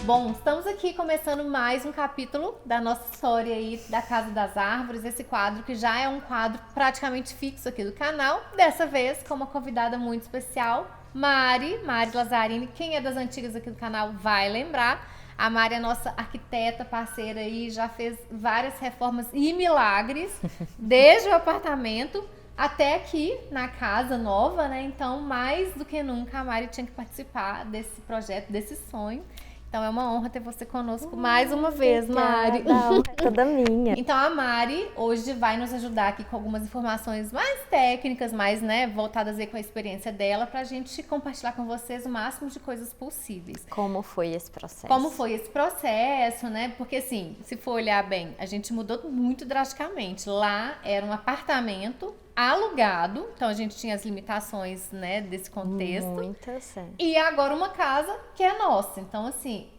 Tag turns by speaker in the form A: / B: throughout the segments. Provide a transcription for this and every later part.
A: Bom, estamos aqui começando mais um capítulo da nossa história aí da Casa das Árvores, esse quadro que já é um quadro praticamente fixo aqui do canal, dessa vez com uma convidada muito especial, Mari Lazzarini. Quem é das antigas aqui do canal vai lembrar. A Mari é nossa arquiteta parceira aí, já fez várias reformas e milagres, desde o apartamento até aqui na casa nova, né? Então, mais do que nunca, a Mari tinha que participar desse projeto, desse sonho. Então é uma honra ter você conosco mais uma vez, Mari.
B: A honra é toda minha.
A: Então a Mari hoje vai nos ajudar aqui com algumas informações mais técnicas, mais, né, voltadas aí com a experiência dela, pra gente compartilhar com vocês o máximo de coisas possíveis.
B: Como foi esse processo?
A: Como foi esse processo, né? Porque assim, se for olhar bem, a gente mudou muito drasticamente. Lá era um apartamento alugado, então a gente tinha as limitações, né, desse contexto.
B: Muitas, é.
A: E agora uma casa que é nossa. Então, assim,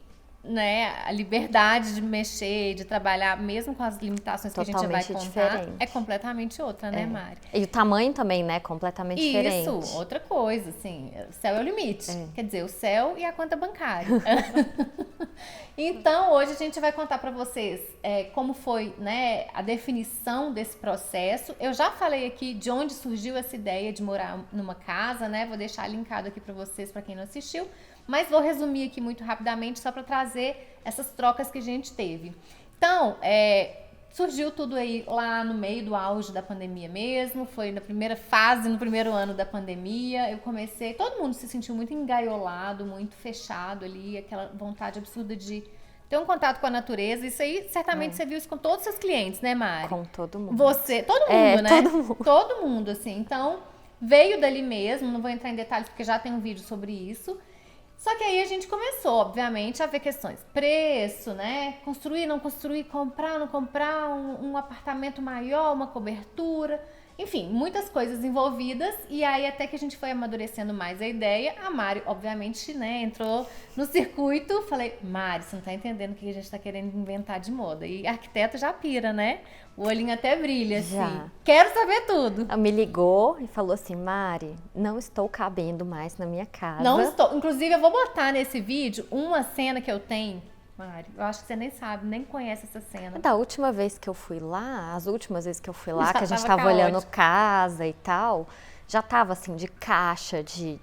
A: né, a liberdade de mexer, de trabalhar, mesmo com as limitações que a gente vai contar,
B: diferente.
A: é completamente outra, né, Mari?
B: E o tamanho também, né, completamente diferente.
A: Isso, outra coisa, assim, o céu é o limite. Quer dizer, o céu e a conta bancária. Então, hoje a gente vai contar para vocês como foi, né, a definição desse processo. Eu já falei aqui de onde surgiu essa ideia de morar numa casa, né? Vou deixar linkado aqui para vocês, para quem não assistiu. Mas vou resumir aqui muito rapidamente, só para trazer essas trocas que a gente teve. Então, surgiu tudo aí lá no meio do auge da pandemia mesmo, foi na primeira fase, no primeiro ano da pandemia. Eu comecei, todo mundo se sentiu muito engaiolado, muito fechado ali, aquela vontade absurda de ter um contato com a natureza. Isso aí, certamente você viu isso com todos os seus clientes, né, Mari?
B: Com todo mundo.
A: Você, todo mundo, né?
B: Todo mundo.
A: Todo mundo, assim. Então, veio dali mesmo, não vou entrar em detalhes porque já tem um vídeo sobre isso. Só que aí a gente começou, obviamente, a ver questões. Preço, né? Construir, não construir, comprar, não comprar, um apartamento maior, uma cobertura. Enfim, muitas coisas envolvidas. E aí, até que a gente foi amadurecendo mais a ideia, a Mari, obviamente, né, entrou no circuito. Falei, Mari, você não tá entendendo o que a gente tá querendo inventar de moda. E arquiteta já pira, né? O olhinho até brilha,
B: Já.
A: assim. Quero saber tudo.
B: Ela me ligou e falou assim, Mari, não estou cabendo mais na minha casa.
A: Não estou. Inclusive, eu vou botar nesse vídeo uma cena que eu tenho. Mari, eu acho que você nem sabe, nem conhece essa cena.
B: Da última vez que eu fui lá, as últimas vezes que eu fui lá,
A: Já
B: que a gente
A: tava
B: tava olhando
A: caótico.
B: casa e tal, já tava assim, de caixa, de...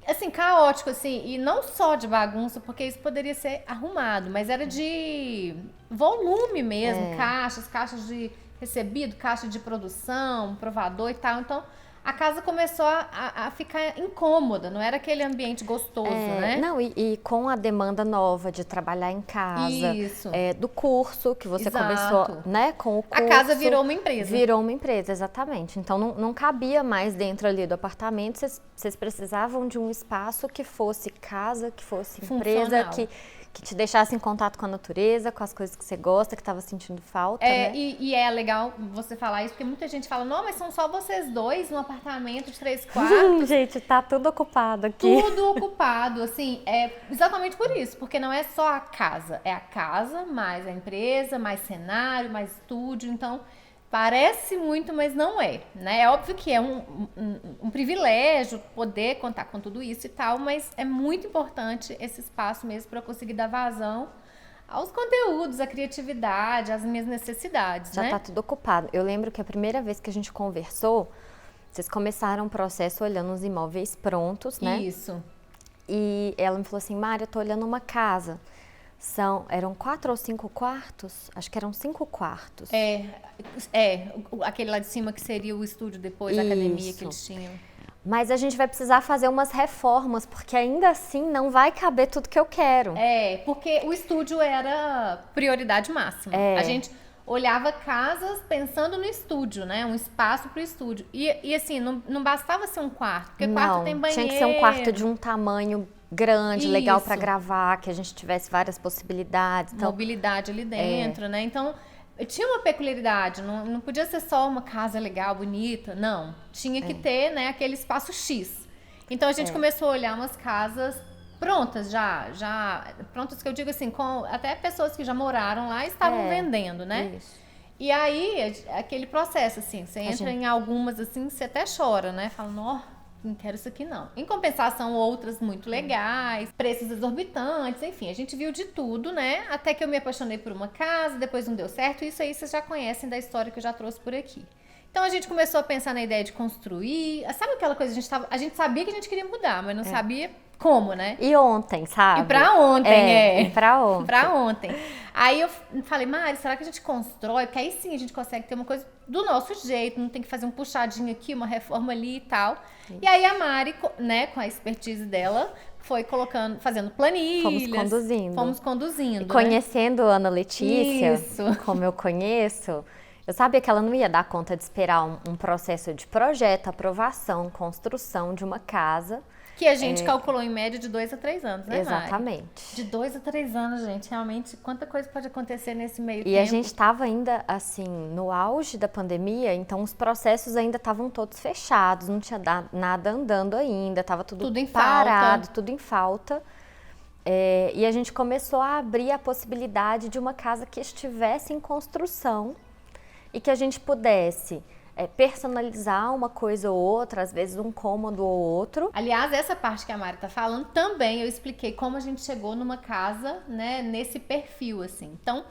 A: Assim, caótico, assim, e não só de bagunça, porque isso poderia ser arrumado, mas era de volume mesmo, caixas de recebido, caixa de produção, provador e tal. Então, a casa começou a ficar incômoda, não era aquele ambiente gostoso, né?
B: Não, e com a demanda nova de trabalhar em casa,
A: Isso.
B: Do curso que você
A: Exato.
B: começou, né, com o curso.
A: A casa virou uma empresa.
B: Virou uma empresa, exatamente. Então não cabia mais dentro ali do apartamento, vocês precisavam de um espaço que fosse casa, que fosse empresa,
A: Funcional.
B: que te deixasse em contato com a natureza, com as coisas que você gosta, que estava sentindo falta, né?
A: E é legal você falar isso, porque muita gente fala, não, mas são só vocês dois num apartamento de 3 quartos.
B: Gente, tá tudo ocupado aqui.
A: Tudo ocupado, assim, é exatamente por isso, porque não é só a casa, é a casa, mais a empresa, mais cenário, mais estúdio, então parece muito, mas não é, né? É óbvio que é um privilégio poder contar com tudo isso e tal, mas é muito importante esse espaço mesmo para eu conseguir dar vazão aos conteúdos, à criatividade, às minhas necessidades,
B: Já
A: né?
B: tá tudo ocupado. Eu lembro que a primeira vez que a gente conversou, vocês começaram o processo olhando os imóveis prontos, né?
A: Isso.
B: E ela me falou assim, Mari, eu tô olhando uma casa. Eram 4 ou 5 quartos? Acho que eram 5 quartos.
A: Aquele lá de cima que seria o estúdio depois, a academia
B: Isso.
A: que eles tinham.
B: Mas a gente vai precisar fazer umas reformas, porque ainda assim não vai caber tudo que eu quero.
A: Porque o estúdio era prioridade máxima. A gente olhava casas pensando no estúdio, né? Um espaço pro estúdio. E assim, não bastava ser um quarto, porque quarto tem banheiro.
B: Tinha que ser um quarto de um tamanho grande, legal
A: Isso.
B: para gravar, que a gente tivesse várias possibilidades. Então,
A: Mobilidade ali dentro, né? Então, tinha uma peculiaridade, não podia ser só uma casa legal, bonita, não. Tinha que ter, né, aquele espaço X. Então, a gente começou a olhar umas casas prontas já prontas que eu digo assim, com até pessoas que já moraram lá e estavam vendendo, né?
B: Isso.
A: E aí, aquele processo, assim, você entra em algumas, assim, você até chora, né? Fala, nó, não quero isso aqui não. Em compensação, outras muito legais, preços exorbitantes, enfim, a gente viu de tudo, né? Até que eu me apaixonei por uma casa, depois não deu certo, isso aí vocês já conhecem da história que eu já trouxe por aqui. Então a gente começou a pensar na ideia de construir, sabe aquela coisa, a gente sabia que a gente queria mudar, mas não sabia como, né?
B: E ontem, sabe?
A: E pra ontem,
B: E pra ontem.
A: Pra ontem. Aí eu falei, Mari, será que a gente constrói? Porque aí sim a gente consegue ter uma coisa do nosso jeito, não tem que fazer um puxadinho aqui, uma reforma ali e tal. Isso. E aí a Mari, né, com a expertise dela, foi colocando, fazendo planilhas. Fomos conduzindo.
B: E conhecendo a Ana Letícia, como eu conheço, eu sabia que ela não ia dar conta de esperar um processo de projeto, aprovação, construção de uma casa.
A: Que a gente calculou em média de 2 a 3 anos, né,
B: Exatamente.
A: Mari? De 2 a 3 anos, gente. Realmente, quanta coisa pode acontecer nesse meio tempo.
B: E a gente estava ainda, assim, no auge da pandemia, então os processos ainda estavam todos fechados, não tinha nada andando ainda, estava tudo parado, tudo em falta. E a gente começou a abrir a possibilidade de uma casa que estivesse em construção e que a gente pudesse personalizar uma coisa ou outra, às vezes um cômodo ou outro.
A: Aliás, essa parte que a Mari tá falando, também eu expliquei como a gente chegou numa casa, né, nesse perfil, assim. Então,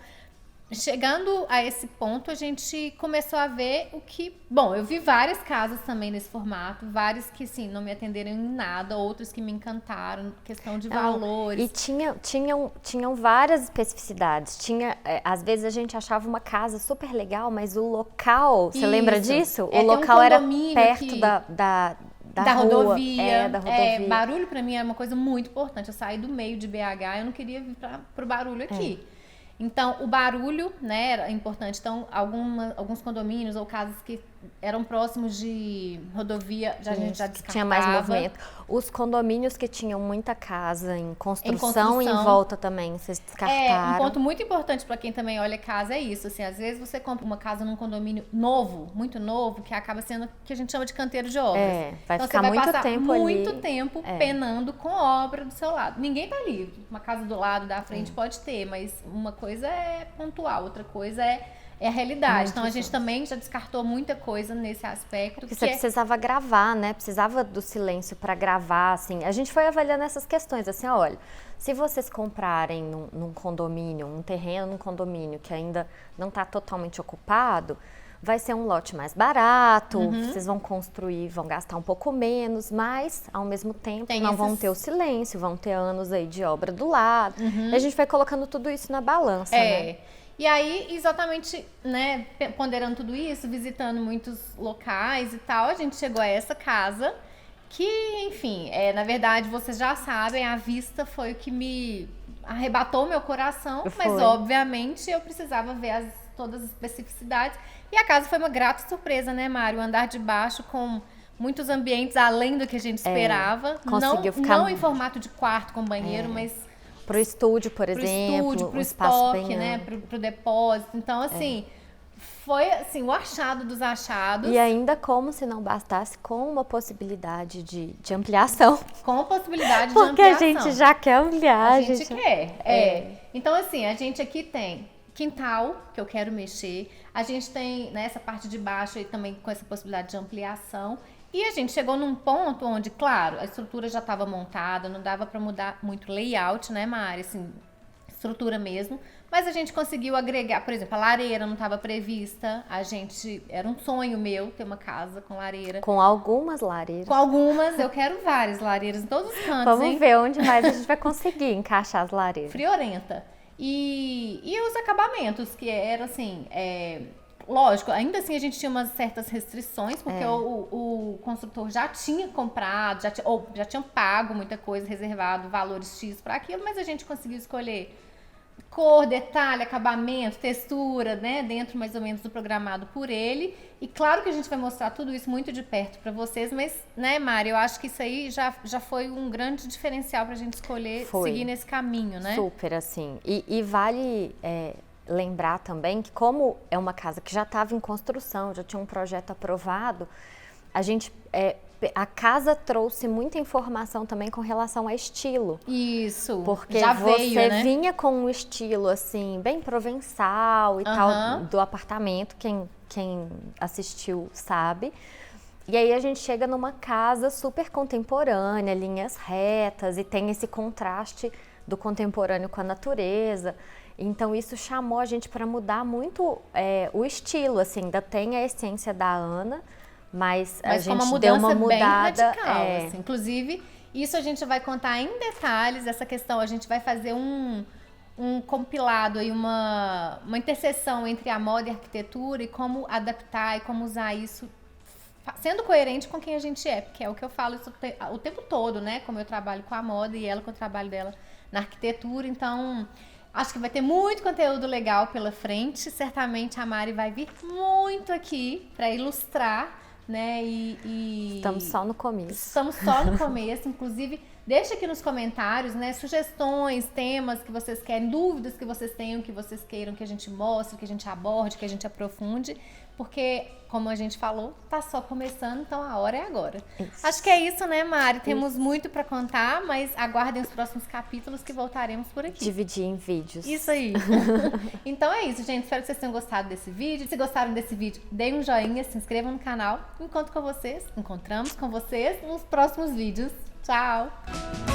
A: chegando a esse ponto, a gente começou a ver o que... Bom, eu vi várias casas também nesse formato, várias que, sim, não me atenderam em nada, outras que me encantaram, questão de valores.
B: E tinham várias especificidades. Às vezes a gente achava uma casa super legal, mas o local, você lembra disso? O local era perto da rua,
A: rodovia.
B: Da rodovia.
A: Barulho pra mim é uma coisa muito importante. Eu saí do meio de BH, eu não queria vir pro barulho aqui. Então, o barulho, né, era importante. Então, alguns condomínios ou casas que eram próximos de rodovia, a gente já descartava.
B: Tinha mais movimento. Os condomínios que tinham muita casa em construção e em volta também, vocês descartaram.
A: Um ponto muito importante para quem também olha casa é isso, assim, às vezes você compra uma casa num condomínio novo, muito novo, que acaba sendo o que a gente chama de canteiro de obras.
B: Vai
A: então,
B: ficar
A: você vai
B: muito
A: passar
B: tempo
A: muito tempo penando com obra do seu lado. Ninguém tá livre. Uma casa do lado, da frente pode ter, mas uma coisa é pontual, outra coisa é a realidade. Então, a gente também já descartou muita coisa nesse aspecto.
B: Porque você precisava gravar, né? Precisava do silêncio para gravar, assim. A gente foi avaliando essas questões, assim, olha, se vocês comprarem num condomínio, um terreno num condomínio que ainda não está totalmente ocupado, vai ser um lote mais barato, vocês vão construir, vão gastar um pouco menos, mas, ao mesmo tempo, vão ter o silêncio, vão ter anos aí de obra do lado. E a gente foi colocando tudo isso na balança, né?
A: E aí, exatamente, né, ponderando tudo isso, visitando muitos locais e tal, a gente chegou a essa casa que, enfim, na verdade, vocês já sabem, a vista foi o que me arrebatou meu coração, mas obviamente eu precisava ver todas as especificidades. E a casa foi uma grata surpresa, né, Mário? O andar de baixo com muitos ambientes além do que a gente esperava.
B: Conseguiu ficar...
A: Não em formato de quarto com banheiro, mas...
B: Pro estúdio, por exemplo.
A: Pro estoque, né? Pro depósito. Então, assim, foi assim, o achado dos achados.
B: E ainda como se não bastasse, com uma possibilidade de ampliação.
A: Com a possibilidade de
B: ampliação. Porque
A: a
B: gente já quer ampliar.
A: A gente quer. Então, assim, a gente aqui tem quintal, que eu quero mexer. A gente tem, né, essa parte de baixo aí também com essa possibilidade de ampliação. E a gente chegou num ponto onde, claro, a estrutura já estava montada, não dava para mudar muito layout, né, Mari? Assim, estrutura mesmo. Mas a gente conseguiu agregar, por exemplo, a lareira não estava prevista. Era um sonho meu ter uma casa com lareira.
B: Com algumas lareiras.
A: Com algumas, eu quero várias lareiras em todos os cantos,
B: Vamos ver onde mais a gente vai conseguir encaixar as lareiras.
A: Friorenta. E os acabamentos, que eram assim... Lógico, ainda assim a gente tinha umas certas restrições, porque o construtor já tinha comprado, já tinha pago muita coisa, reservado valores X para aquilo, mas a gente conseguiu escolher cor, detalhe, acabamento, textura, né, dentro mais ou menos do programado por ele. E claro que a gente vai mostrar tudo isso muito de perto para vocês, mas, né, Mari, eu acho que isso aí já foi um grande diferencial pra gente escolher seguir nesse caminho, né?
B: Super, assim. E vale... lembrar também que como é uma casa que já estava em construção, já tinha um projeto aprovado, a casa trouxe muita informação também com relação a estilo.
A: Isso,
B: porque
A: já
B: você
A: veio, né?
B: vinha com um estilo assim, bem provençal e tal, do apartamento, quem assistiu sabe. E aí a gente chega numa casa super contemporânea, linhas retas, e tem esse contraste do contemporâneo com a natureza. Então isso chamou a gente para mudar muito o estilo, assim, ainda tem a essência da Ana, mas a gente deu uma mudada
A: bem radical, assim. Inclusive, isso a gente vai contar em detalhes, essa questão, a gente vai fazer um compilado aí, uma interseção entre a moda e a arquitetura e como adaptar e como usar isso sendo coerente com quem a gente é, porque é o que eu falo isso o tempo todo, né? Como eu trabalho com a moda e ela com o trabalho dela na arquitetura, então acho que vai ter muito conteúdo legal pela frente. Certamente a Mari vai vir muito aqui para ilustrar, né?
B: Estamos só no começo.
A: Estamos só no começo, inclusive. Deixa aqui nos comentários, né, sugestões, temas que vocês querem, dúvidas que vocês tenham, que vocês queiram que a gente mostre, que a gente aborde, que a gente aprofunde, porque, como a gente falou, tá só começando, então a hora é agora. Isso. Acho que é isso, né, Mari? Temos muito para contar, mas aguardem os próximos capítulos que voltaremos por aqui.
B: Dividir em vídeos.
A: Isso aí. Então é isso, gente. Espero que vocês tenham gostado desse vídeo. Se gostaram desse vídeo, deem um joinha, se inscrevam no canal. Encontramos com vocês nos próximos vídeos. Tchau!